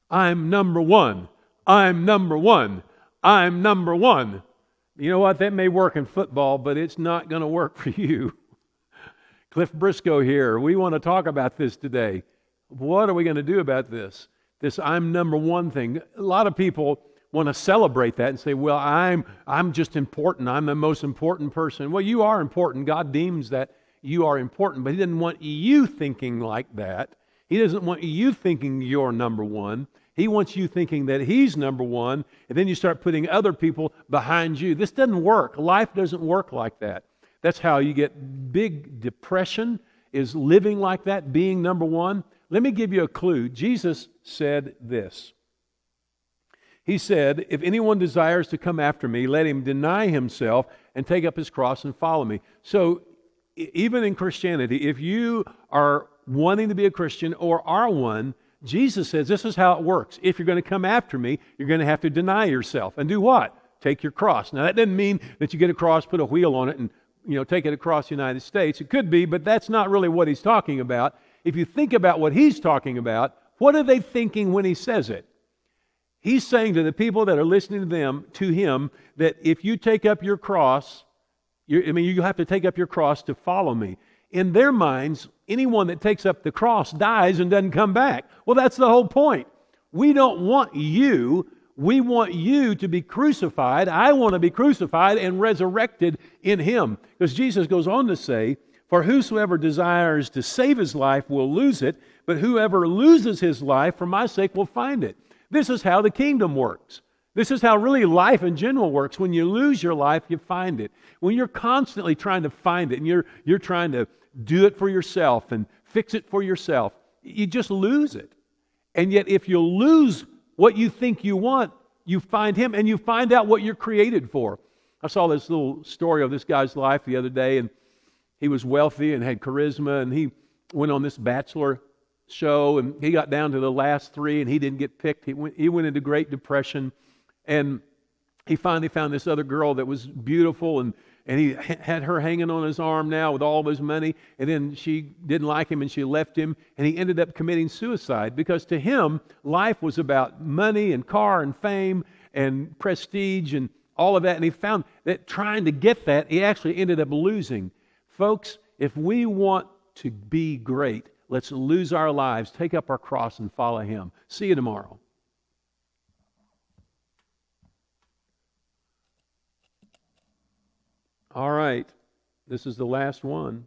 I'm number one. I'm number one. I'm number one. You know what? That may work in football, but it's not going to work for you. Cliff Briscoe here. We want to talk about this today. What are we going to do about this? This I'm number one thing. A lot of people want to celebrate that and say, well, I'm just important. I'm the most important person. Well, you are important. God deems that you are important, but He doesn't want you thinking like that. He doesn't want you thinking you're number one. He wants you thinking that He's number one, and then you start putting other people behind you. This doesn't work. Life doesn't work like that. That's how you get big depression, is living like that, being number one. Let me give you a clue. Jesus said this. He said, if anyone desires to come after me, let him deny himself and take up his cross and follow me. So even in Christianity, if you are wanting to be a Christian or are one, Jesus says this is how it works. If you're going to come after me, you're going to have to deny yourself. And do what? Take your cross. Now that doesn't mean that you get a cross, put a wheel on it, and take it across the United States. It could be, but that's not really what He's talking about. If you think about what He's talking about, what are they thinking when He says it? He's saying to the people that are listening to Him, that if you take up your cross, you have to take up your cross to follow me. In their minds, anyone that takes up the cross dies and doesn't come back. Well, that's the whole point. We don't want you. We want you to be crucified. I want to be crucified and resurrected in Him. Because Jesus goes on to say, for whosoever desires to save his life will lose it, but whoever loses his life for my sake will find it. This is how the kingdom works. This is how really life in general works. When you lose your life, you find it. When you're constantly trying to find it and you're trying to do it for yourself and fix it for yourself, you just lose it. And yet if you lose what you think you want, you find Him and you find out what you're created for. I saw this little story of this guy's life the other day, and he was wealthy and had charisma, and he went on this bachelor show, and he got down to the last three, and he didn't get picked. He went into Great Depression, and he finally found this other girl that was beautiful, and he had her hanging on his arm now with all of his money, and then she didn't like him and she left him, and he ended up committing suicide because to him, life was about money and car and fame and prestige and all of that, and he found that trying to get that, he actually ended up losing. Folks, if we want to be great, let's lose our lives, take up our cross, and follow Him. See you tomorrow. All right, this is the last one.